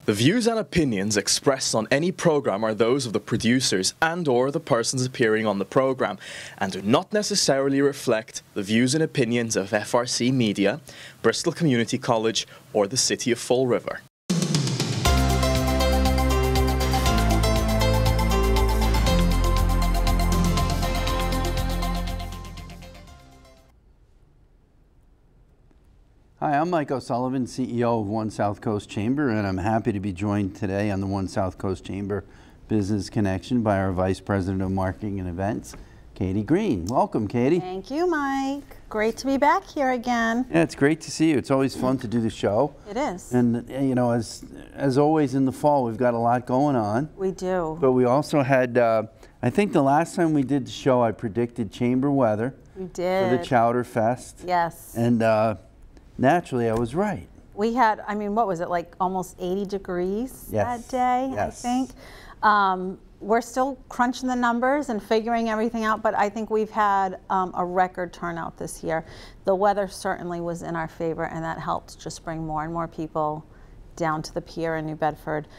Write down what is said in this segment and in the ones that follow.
The views and opinions expressed on any program are those of the producers and/or the persons appearing on the program and do not necessarily reflect the views and opinions of FRC Media, Bristol Community College, or the City of Fall River. Hi, I'm Mike O'Sullivan, CEO of One South Coast Chamber, and I'm happy to be joined today on the One South Coast Chamber Business Connection by our Vice President of Marketing and Events, Katie Green. Welcome, Katie. Thank you, Mike. Great to be back here again. Yeah, it's great to see you. It's always fun to do the show. It is. And, you know, as always in the fall, we've got a lot going on. We do. But we also had, I think the last time we did the show, I predicted chamber weather. We did. For the Chowerfest. Yes. And naturally, I was right. We had, I mean, what was it, like almost 80 degrees that day, yes. I think. We're still crunching the numbers and figuring everything out, but I think we've had a record turnout this year. The weather certainly was in our favor, and that helped just bring more and more people down to the pier in New Bedford.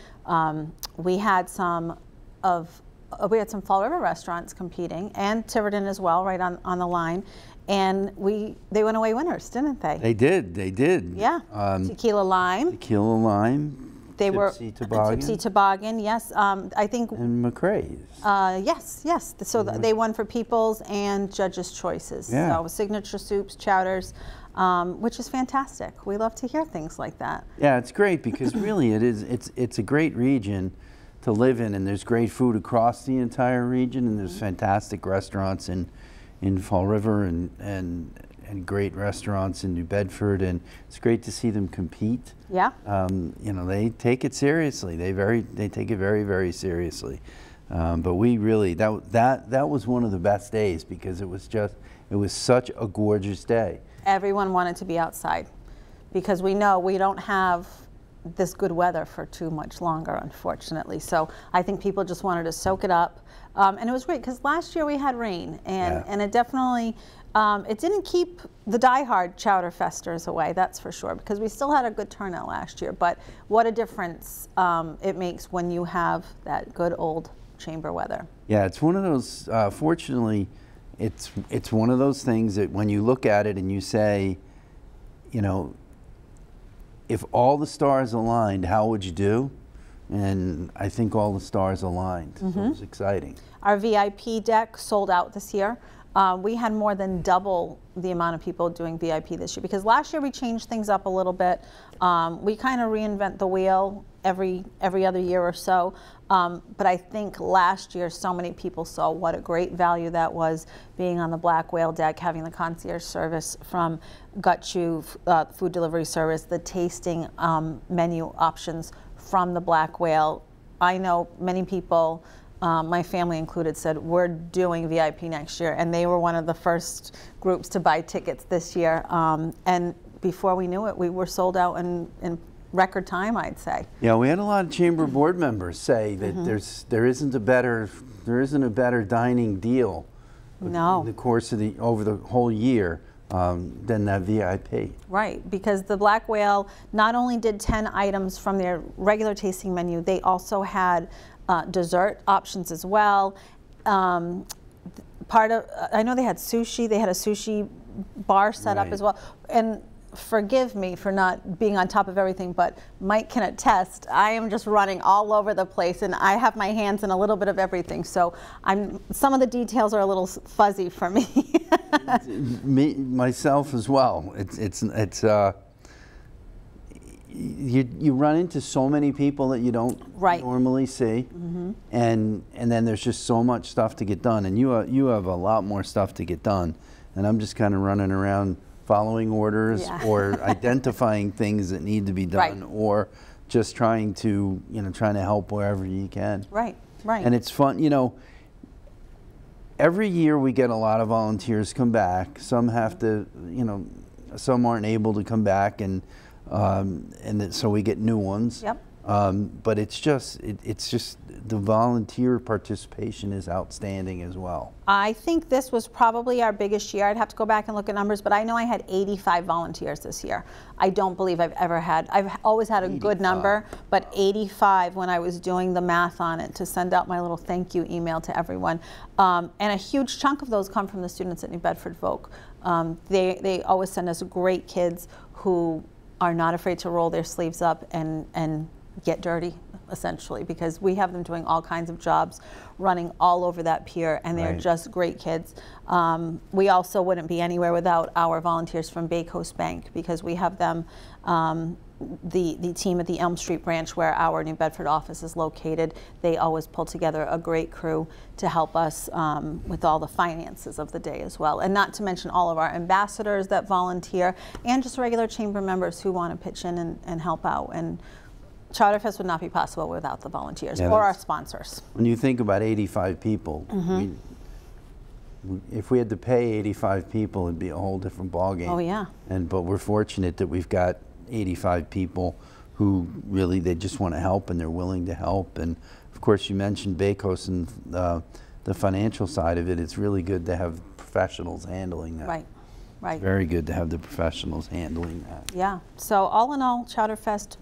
We had some Fall River restaurants competing, and Tiverton as well, right on the line. And they went away winners, didn't they? They did. Yeah. Tequila Lime. Tequila Lime. They Tipsy Toboggan. Tipsy Toboggan, yes. I think. And McRae's. Yes. So they won for People's and Judges' Choices. Yeah. So signature soups, chowders, which is fantastic. We love to hear things like that. Yeah, it's great because really it's a great region to live in, and there's great food across the entire region, and there's fantastic restaurants in Fall River and great restaurants in New Bedford, and it's great to see them compete. Yeah. You know, they take it seriously. They take it very, very seriously. But we really that was one of the best days because it was such a gorgeous day. Everyone wanted to be outside because we know we don't have this good weather for too much longer, unfortunately. So I think people just wanted to soak it up. And it was great because last year we had rain, and it definitely, it didn't keep the diehard Chowerfesters away, that's for sure, because we still had a good turnout last year. But what a difference it makes when you have that good old chamber weather. Yeah, it's one of those, fortunately, it's one of those things that when you look at it and you say, you know, if all the stars aligned, how would you do? And I think all the stars aligned, so it was exciting. Our VIP deck sold out this year. We had more than double the amount of people doing VIP this year because last year we changed things up a little bit. We kind of reinvent the wheel every other year or so. But I think last year so many people saw what a great value that was, being on the Black Whale deck, having the concierge service from Gut Chew food delivery service, the tasting menu options from the Black Whale. I know many people, my family included, said we're doing VIP next year, and they were one of the first groups to buy tickets this year. And before we knew it, we were sold out in record time, I'd say. Yeah, we had a lot of chamber board members say that there isn't a better dining deal in the course of over the whole year than that VIP. Right, because the Black Whale not only did 10 items from their regular tasting menu, they also had dessert options as well. I know they had sushi. They had a sushi bar set up as well. And forgive me for not being on top of everything, but Mike can attest, I am just running all over the place, and I have my hands in a little bit of everything. So some of the details are a little fuzzy for me. Myself as well. You run into so many people that you don't normally see, and then there's just so much stuff to get done, and you have a lot more stuff to get done, and I'm just kind of running around following orders or identifying things that need to be done, or just trying to help wherever you can. Right. And it's fun, you know. Every year we get a lot of volunteers come back. Some have to, some aren't able to come back, and so we get new ones. Yep. But it's just the volunteer participation is outstanding as well. I think this was probably our biggest year. I'd have to go back and look at numbers, but I know I had 85 volunteers this year. I don't believe I've ever had, I've always had a 85. Good number, but 85 when I was doing the math on it to send out my little thank you email to everyone. And a huge chunk of those come from the students at New Bedford Folk. They always send us great kids who are not afraid to roll their sleeves up and get dirty, essentially, because we have them doing all kinds of jobs, running all over that pier, and they're just great kids. We also wouldn't be anywhere without our volunteers from Bay Coast Bank, because we have them, the team at the Elm Street branch where our New Bedford office is located. They always pull together a great crew to help us with all the finances of the day as well. And not to mention all of our ambassadors that volunteer, and just regular chamber members who want to pitch in and help out. And Chowerfest would not be possible without the volunteers or our sponsors. When you think about 85 people, if we had to pay 85 people, it'd be a whole different ballgame. Oh yeah. But we're fortunate that we've got 85 people who really, they just want to help and they're willing to help. And of course, you mentioned Bay Coast and the financial side of it. It's really good to have professionals handling that. Right. Right. Very good to have the professionals handling that. Yeah. So all in all, Chowerfest,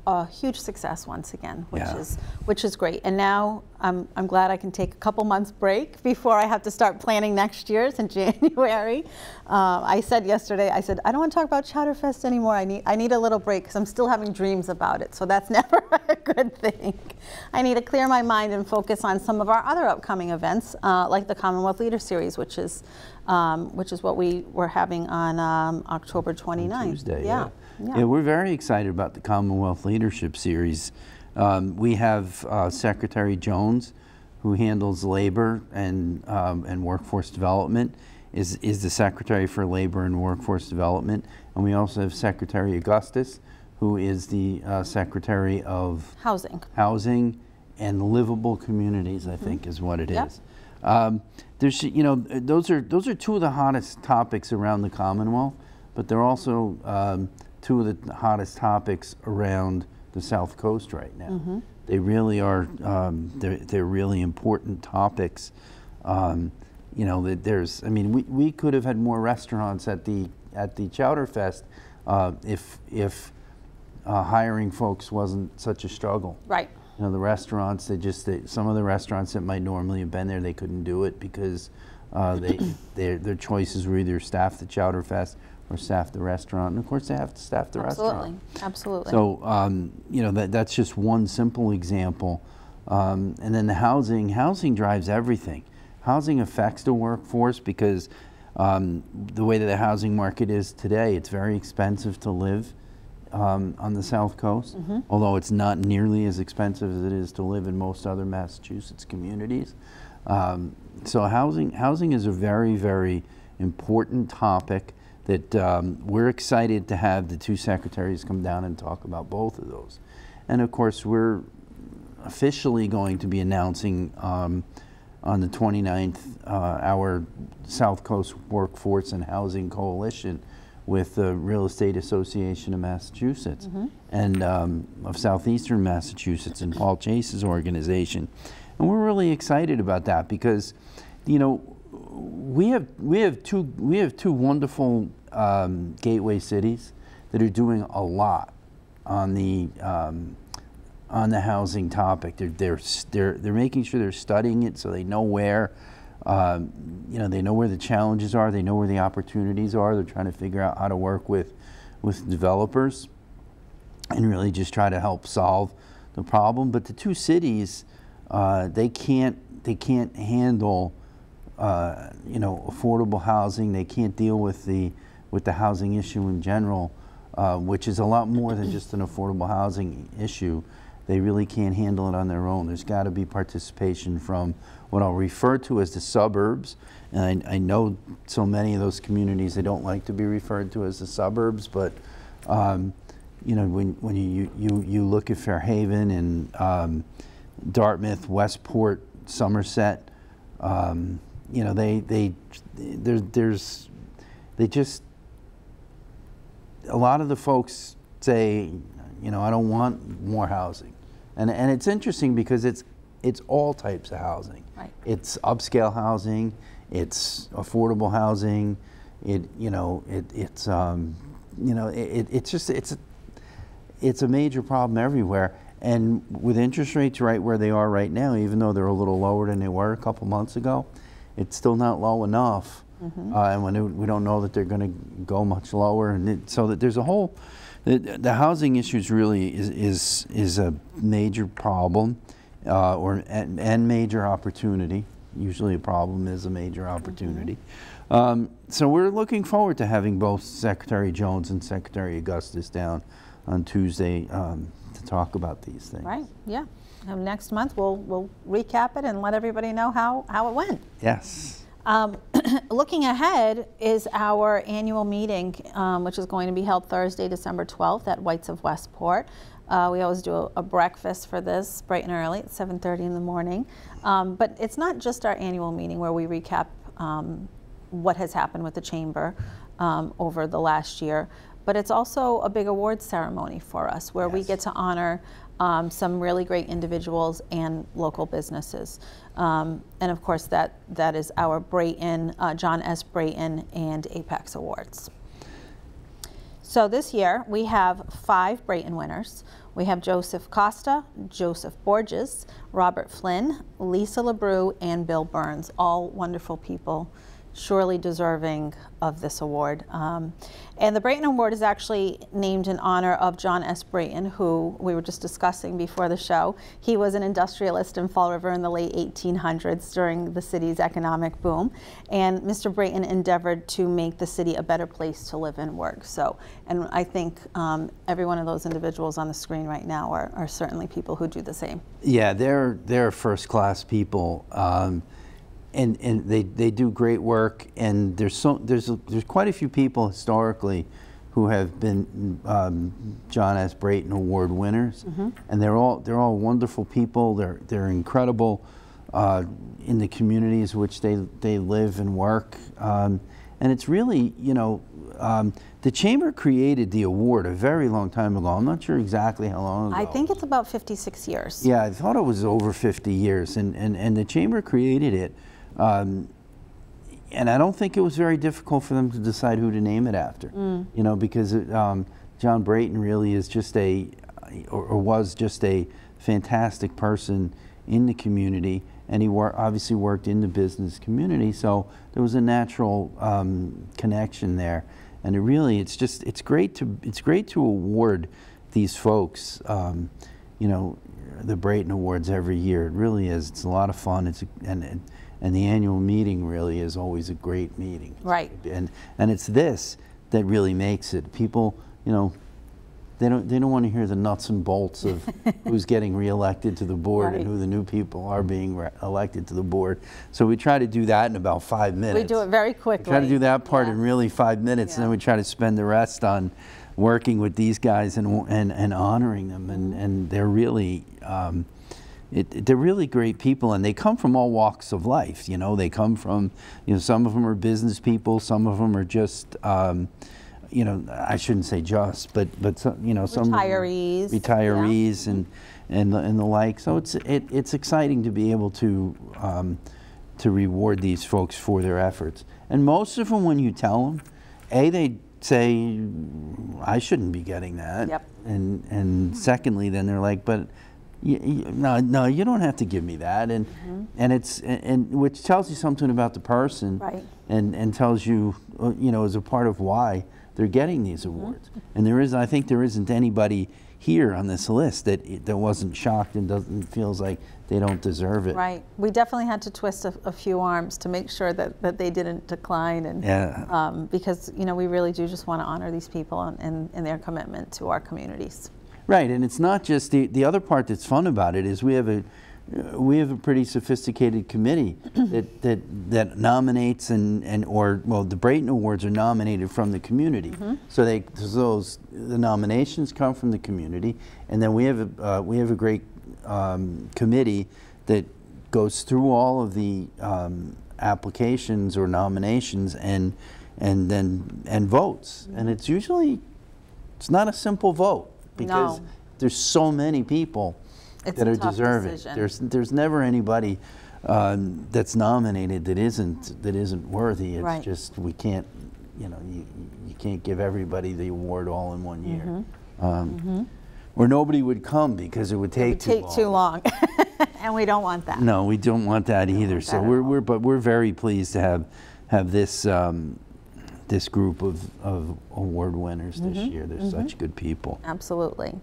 a huge success once again, which is great. And now I'm glad I can take a couple months break before I have to start planning next year's in January. I said yesterday, I said, I don't want to talk about Chowerfest anymore. I need a little break because I'm still having dreams about it. So that's never a good thing. I need to clear my mind and focus on some of our other upcoming events, like the Commonwealth Leader Series, which is what we were having on October 29th. On Tuesday, yeah, we're very excited about the Commonwealth Leadership Series. We have Secretary Jones, who handles labor and workforce development, is the Secretary for Labor and Workforce Development. And we also have Secretary Augustus, who is the Secretary of Housing and Livable Communities, I think is what it is. There's, you know, those are two of the hottest topics around the Commonwealth, but they're also two of the hottest topics around the South Coast right now. They really are. They're really important topics. You know, there's. I mean, we could have had more restaurants at the Chowerfest if hiring folks wasn't such a struggle. Right. You know, the restaurants, some of the restaurants that might normally have been there, they couldn't do it because their choices were either staff the Chowerfest or staff the restaurant. And of course, they have to staff the restaurant. Absolutely. So, you know, that's just one simple example. And then the housing drives everything. Housing affects the workforce because the way that the housing market is today, it's very expensive to live on the South Coast, although it's not nearly as expensive as it is to live in most other Massachusetts communities. So housing is a very, very important topic that we're excited to have the two secretaries come down and talk about both of those. And of course, we're officially going to be announcing on the 29th our South Coast Workforce and Housing Coalition with the Real Estate Association of Massachusetts and of Southeastern Massachusetts and Paul Chase's organization. And we're really excited about that because, you know, we have two wonderful gateway cities that are doing a lot on the housing topic. They're making sure they're studying it so they know where. You know, they know where the challenges are, they know where the opportunities are. They're trying to figure out how to work with developers and really just try to help solve the problem. But the two cities, they can't handle you know, affordable housing. They can't deal with the housing issue in general, which is a lot more than just an affordable housing issue. They really can't handle it on their own. There's got to be participation from what I'll refer to as the suburbs. And I know so many of those communities, they don't like to be referred to as the suburbs, but you know, when you look at Fairhaven and Dartmouth, Westport, Somerset, you know, they just, a lot of the folks say, You know, I don't want more housing. And it's interesting because it's all types of housing. Right. It's upscale housing, it's affordable housing, it's a major problem everywhere. And with interest rates right where they are right now, even though they're a little lower than they were a couple months ago, it's still not low enough. And when we don't know that they're going to go much lower, and so that there's a whole, the housing issues really is a major problem, and major opportunity. Usually a problem is a major opportunity. So we're looking forward to having both Secretary Jones and Secretary Augustus down on Tuesday to talk about these things. Right. Yeah. And next month we'll recap it and let everybody know how it went. Yes. Looking ahead is our annual meeting, which is going to be held Thursday, December 12th at White's of Westport. We always do a breakfast for this, bright and early, at 7:30 in the morning. But it's not just our annual meeting where we recap what has happened with the Chamber over the last year, but it's also a big awards ceremony for us where we get to honor some really great individuals and local businesses. And of course that is our Bryton, John S. Bryton and Apex Awards. So this year we have 5 Bryton winners. We have Joseph Costa, Joseph Borges, Robert Flynn, Lisa LeBrew, and Bill Burns, all wonderful people, surely deserving of this award. And the Bryton Award is actually named in honor of John S. Bryton, who we were just discussing before the show. He was an industrialist in Fall River in the late 1800s during the city's economic boom. And Mr. Bryton endeavored to make the city a better place to live and work. So, and I think every one of those individuals on the screen right now are certainly people who do the same. Yeah, they're first-class people. And they do great work, and there's quite a few people historically who have been John S. Bryton Award winners, and they're all wonderful people. They're incredible in the communities which they live and work, and it's really, you know, the Chamber created the award a very long time ago. I'm not sure exactly how long ago. I think it's about 56 years. Yeah, I thought it was over 50 years, and the Chamber created it. And I don't think it was very difficult for them to decide who to name it after, you know, because John Bryton really is just or was just a fantastic person in the community, and he obviously worked in the business community, so there was a natural connection there, and it's great to award these folks, you know, the Bryton Awards every year. It really is. It's a lot of fun. And the annual meeting really is always a great meeting. Right. And it's this that really makes it. People, you know, they don't want to hear the nuts and bolts of who's getting reelected to the board and who the new people are being elected to the board. So we try to do that in about 5 minutes. We do it very quickly. We try to do that part in really 5 minutes, and then we try to spend the rest on working with these guys and honoring them. And they're really they're really great people, and they come from all walks of life. You know, they come from, you know, some of them are business people, some of them are just, you know, I shouldn't say just, but some, you know, some retirees and the like. So it's exciting to be able to reward these folks for their efforts. And most of them, when you tell them, they say, I shouldn't be getting that. Yep. And secondly, then they're like, but no, you don't have to give me that, and which tells you something about the person, right? And tells you, you know, as a part of why they're getting these awards. And I think there isn't anybody here on this list that wasn't shocked and feels like they don't deserve it. Right. We definitely had to twist a few arms to make sure that they didn't decline, and because, you know, we really do just want to honor these people and their commitment to our communities. Right, and it's not just the other part that's fun about it is we have a pretty sophisticated committee that nominates well, the Bryton Awards are nominated from the community. So the nominations come from the community, and then we have a great committee that goes through all of the applications or nominations and votes. And it's not a simple vote. because there's so many people that are deserving. There's never anybody that's nominated that isn't worthy. It's just we can't, you know, you can't give everybody the award all in one year. Or nobody would come because it would take too long. And we don't want that. No, we don't want that either. So we're very pleased to have this this group of award winners this year. They're such good people. Absolutely.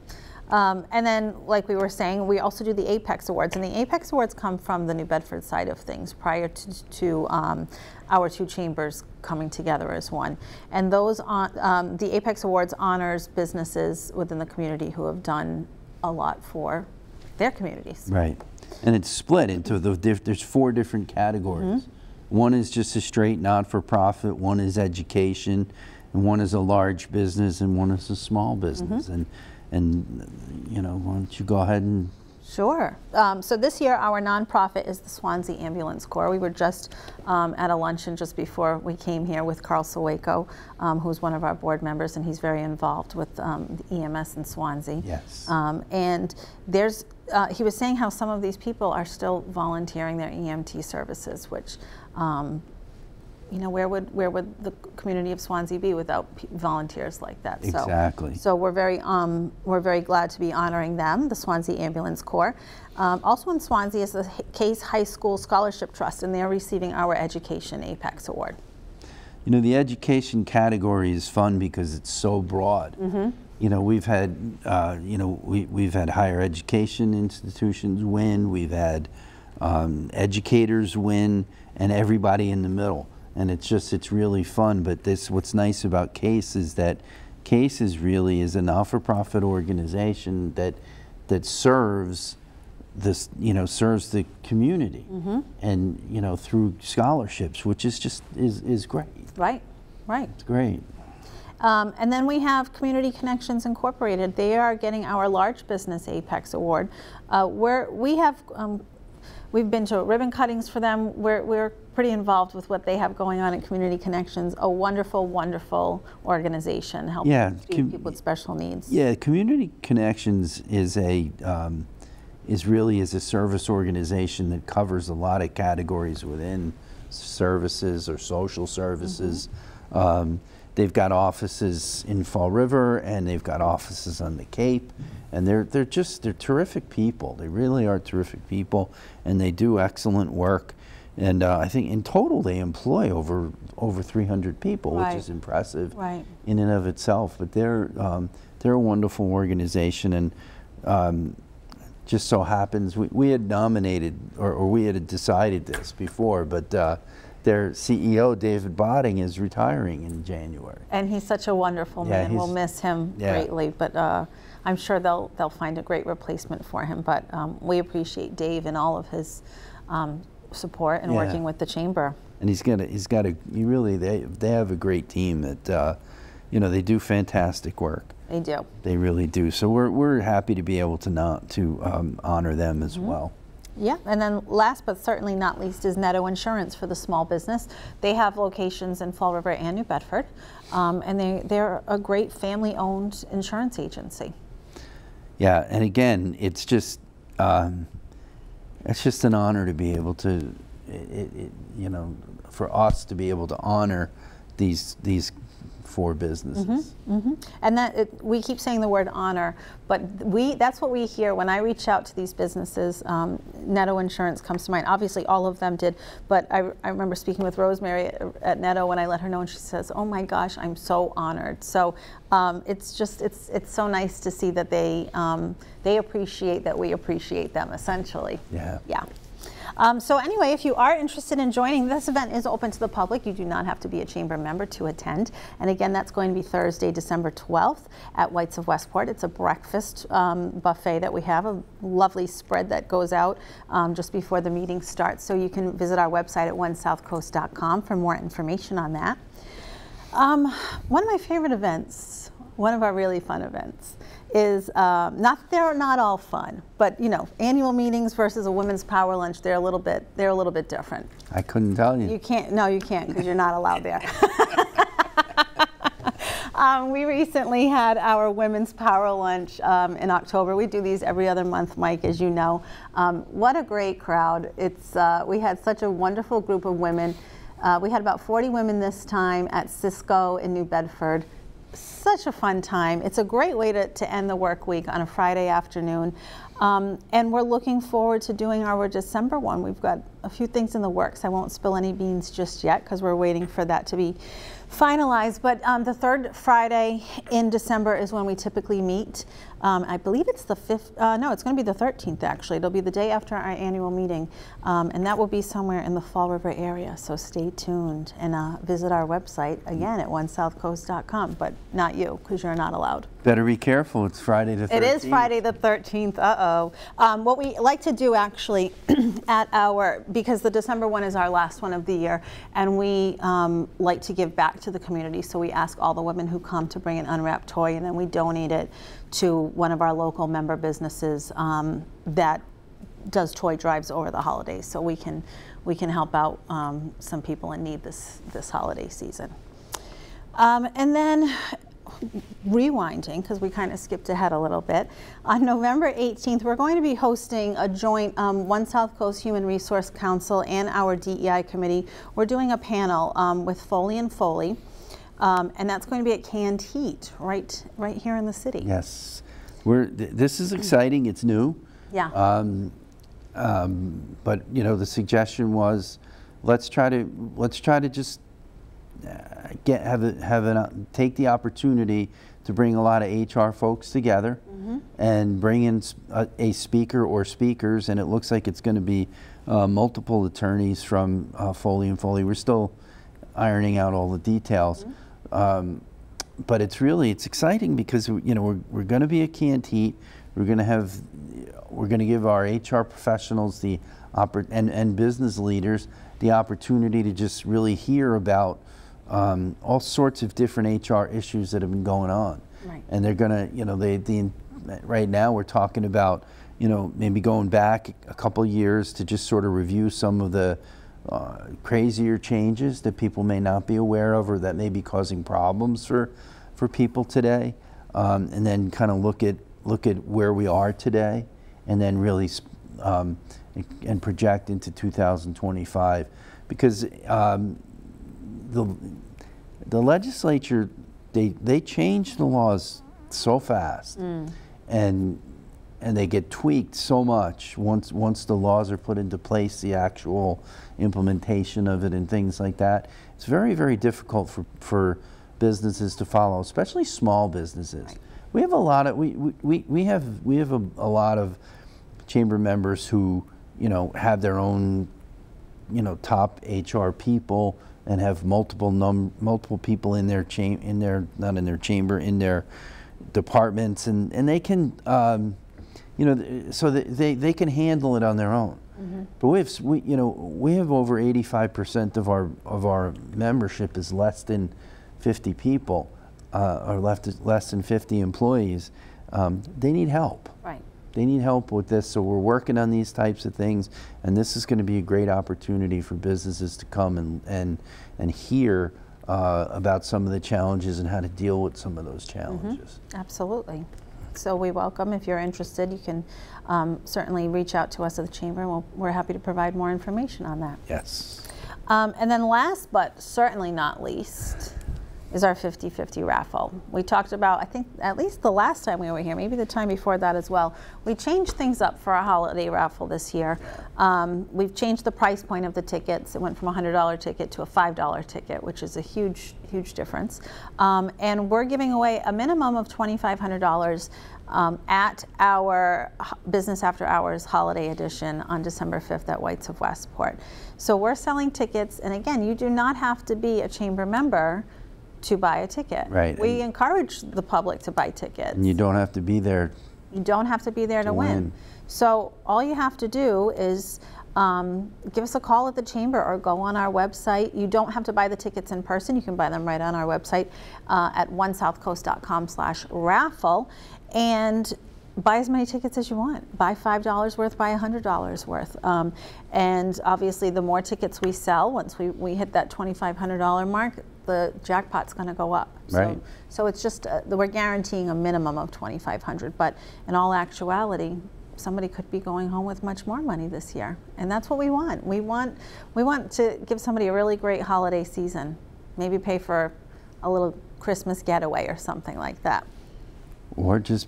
And then, like we were saying, we also do the Apex Awards, and the Apex Awards come from the New Bedford side of things prior to our two chambers coming together as one. And those the Apex Awards honors businesses within the community who have done a lot for their communities. Right, and it's split into there's 4 different categories. One is just a straight not-for-profit, one is education, and one is a large business, and one is a small business. And you know, why don't you go ahead and... Sure. So this year our nonprofit is the Swansea Ambulance Corps. We were just at a luncheon just before we came here with Carl Sawayko, who's one of our board members, and he's very involved with the EMS in Swansea. Yes. And there's, he was saying how some of these people are still volunteering their EMT services, which you know, where would the community of Swansea be without various like that? Exactly. So we're very glad to be honoring them, the Swansea Ambulance Corps. Also in Swansea is the Case High School Scholarship Trust, and they're receiving our Education Apex Award. You know, the education category is fun because it's so broad. You know, we've had we've had higher education institutions win, we've had educators win, and everybody in the middle. And it's really fun. But what's nice about CASE is that CASE is a not-for-profit organization that serves this, you know, serves the community, and you know, through scholarships, which is just is great. Right. It's great. And then we have Community Connections Incorporated. They are getting our Large Business Apex Award, where we have. We've been to ribbon cuttings for them. We're pretty involved with what they have going on at Community Connections, a wonderful, wonderful organization helping people with special needs. Yeah, Community Connections is really a service organization that covers a lot of categories within services or social services. They've got offices in Fall River, and they've got offices on the Cape, and they're terrific people. They really are terrific people, and they do excellent work. And I think in total they employ over 300 people, which is impressive in and of itself. But they're a wonderful organization, and just so happens we had nominated or we had decided this before, but their CEO, David Botting, is retiring in January. And he's such a wonderful man. We'll miss him greatly, but I'm sure they'll find a great replacement for him. But we appreciate Dave and all of his support and working with the chamber. And they have a great team that you know, they do fantastic work. They do. They really do. So we're happy to be able to honor them as well. Yeah, and then last but certainly not least is Netto Insurance for the small business. They have locations in Fall River and New Bedford, and they're a great family-owned insurance agency. Yeah, and again, it's just an honor to be able to, you know, for us to be able to honor these 4 businesses. And we keep saying the word honor, but that's what we hear when I reach out to these businesses. Netto Insurance comes to mind. Obviously all of them did, but I remember speaking with Rosemary at Netto when I let her know, and she says, oh my gosh, I'm so honored. So it's so nice to see that they appreciate that we appreciate them, essentially. Yeah. So anyway, if you are interested in joining, this event is open to the public. You do not have to be a chamber member to attend. And again, that's going to be Thursday, December 12th at White's of Westport. It's a breakfast buffet that we have, a lovely spread that goes out just before the meeting starts. So you can visit our website at onesouthcoast.com for more information on that. One of my favorite events, one of our really fun events, is they're not all fun, but you know, annual meetings versus a women's power lunch, they're a little bit different. I couldn't tell you. You can't, no, you can't, because you're not allowed there. We recently had our Women's Power Lunch in October. We do these every other month, Mike, as you know. What a great crowd. We had such a wonderful group of women. We had about 40 women this time at Cisco in New Bedford. Such a fun time. It's a great way to end the work week on a Friday afternoon. And we're looking forward to doing our December one. We've got a few things in the works. I won't spill any beans just yet because we're waiting for that to be finalized. But the third Friday in December is when we typically meet. I believe it's the 5th. No, it's going to be the 13th, actually. It'll be the day after our annual meeting. And that will be somewhere in the Fall River area. So stay tuned and visit our website, again, at onesouthcoast.com. But not you, because you're not allowed. Better be careful. It's Friday the 13th. It is Friday the 13th. Uh-oh. What we like to do, actually, because the December one is our last one of the year, and we like to give back to the community. So we ask all the women who come to bring an unwrapped toy, and then we donate it to one of our local member businesses that does toy drives over the holidays. So we can help out some people in need this holiday season. And then rewinding, because we kind of skipped ahead a little bit, on November 18th, we're going to be hosting a joint One South Coast Human Resource Council and our DEI committee. We're doing a panel with Foley and Foley, and that's going to be at Canned Heat, right here in the city. Yes, this is exciting. It's new. Yeah. But you know, the suggestion was, let's try to just take the opportunity to bring a lot of HR folks together and bring in a speaker or speakers, and it looks like it's going to be multiple attorneys from Foley and Foley. We're still ironing out all the details, but it's exciting because we're going to be at Canned Heat. We're going to give our HR professionals and business leaders the opportunity to just really hear about all sorts of different HR issues that have been going on. Right. And they're going to, right now we're talking about, maybe going back a couple years to just sort of review some of the crazier changes that people may not be aware of or that may be causing problems for people today. And then kind of look at where we are today, and then really and project into 2025, because the legislature, they change the laws so fast, and they get tweaked so much once the laws are put into place, the actual implementation of it and things like that. It's very, very difficult for businesses to follow, especially small businesses. Right. We have a lot of we have a lot of chamber members who have their own top HR people and have multiple people in their in their departments, and they can so they can handle it on their own. But we have over 85% of our membership is less than 50 people, or less than 50 employees. They need help. Right. They need help with this, so we're working on these types of things, and this is going to be a great opportunity for businesses to come and hear about some of the challenges and how to deal with some of those challenges. Absolutely. So we welcome, if you're interested, you can certainly reach out to us at the Chamber, and we're happy to provide more information on that. Yes. And then last but certainly not least is our 50/50 raffle. We talked about, I think, at least the last time we were here, maybe the time before that as well. We changed things up for our holiday raffle this year. We've changed the price point of the tickets. It went from a $100 ticket to a $5 ticket, which is a huge, huge difference. And we're giving away a minimum of $2,500 at our Business After Hours Holiday Edition on December 5th at Whites of Westport. So we're selling tickets, and again, you do not have to be a chamber member to buy a ticket. Right. We encourage the public to buy tickets. And you don't have to be there. You don't have to be there to win. So all you have to do is give us a call at the Chamber or go on our website. You don't have to buy the tickets in person. You can buy them right on our website at onesouthcoast.com/raffle, and buy as many tickets as you want. Buy $5 worth, buy $100 worth. And obviously the more tickets we sell, once we hit that $2,500 mark, the jackpot's going to go up. Right. So it's just, we're guaranteeing a minimum of $2,500, but in all actuality, somebody could be going home with much more money this year. And that's what we want. We want to give somebody a really great holiday season. Maybe pay for a little Christmas getaway or something like that. Or just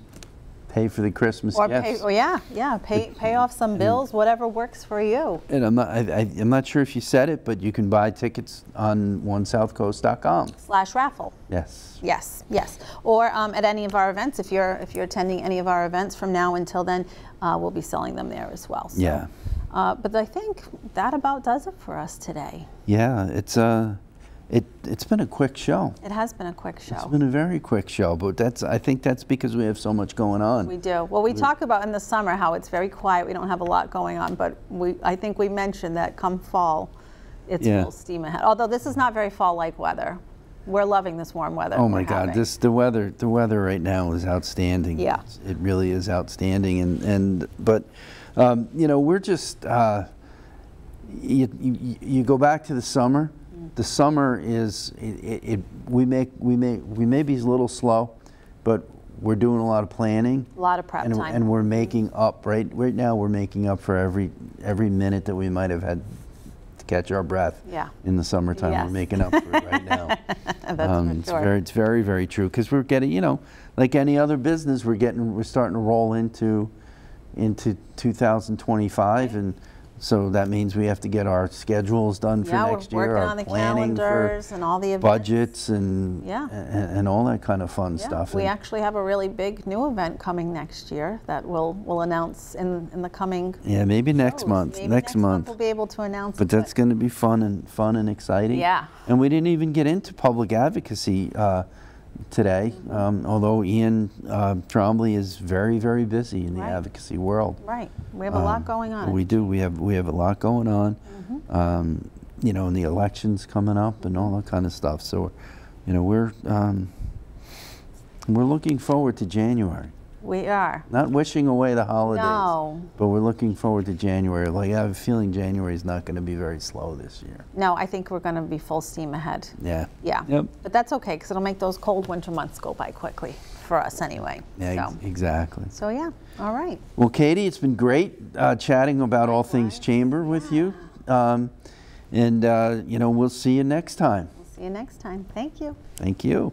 pay for the Christmas gifts. Pay off some bills, whatever works for you. And I'm not sure if you said it, but you can buy tickets on onesouthcoast.com/raffle. Yes. Yes, yes. Or at any of our events, if you're attending any of our events from now until then, we'll be selling them there as well. So, yeah. But I think that about does it for us today. Yeah, it's been a quick show. It has been a quick show. It's been a very quick show, but I think that's because we have so much going on. We do. Well, we talk about in the summer how it's very quiet. We don't have a lot going on, but I think we mentioned that come fall, it's full steam ahead. Although this is not very fall-like weather. We're loving this warm weather. Oh my God, the weather right now is outstanding. Yeah. It really is outstanding, but you know, we're just you go back to the summer. The summer is we may be a little slow, but we're doing a lot of planning. A lot of prep time. And we're making up right now. We're making up for every minute that we might have had to catch our breath. Yeah. In the summertime, we're making up for it right now. That's for sure. It's very, very true, because we're getting, you know, like any other business, we're starting to roll into 2025, and so that means we have to get our schedules done for next year, our planning for and all the events. Budgets and all that kind of fun stuff. We actually have a really big new event coming next year that we'll announce in the coming maybe next month. Maybe next month we'll be able to announce but that's going to be fun and exciting. Yeah. And we didn't even get into public advocacy today, although Ian Trombley is very, very busy in the advocacy world. Right. We have a lot going on. We do. We have a lot going on. You know, and the elections coming up and all that kind of stuff. So, you know, we're looking forward to January. We are. Not wishing away the holidays. No. But we're looking forward to January. Like, I have a feeling January is not going to be very slow this year. No, I think we're going to be full steam ahead. Yeah. Yeah. Yep. But that's okay, because it'll make those cold winter months go by quickly for us anyway. Yeah, exactly. So yeah, all right. Well, Katie, it's been great chatting about all things chamber with you. And, you know, we'll see you next time. We'll see you next time. Thank you. Thank you.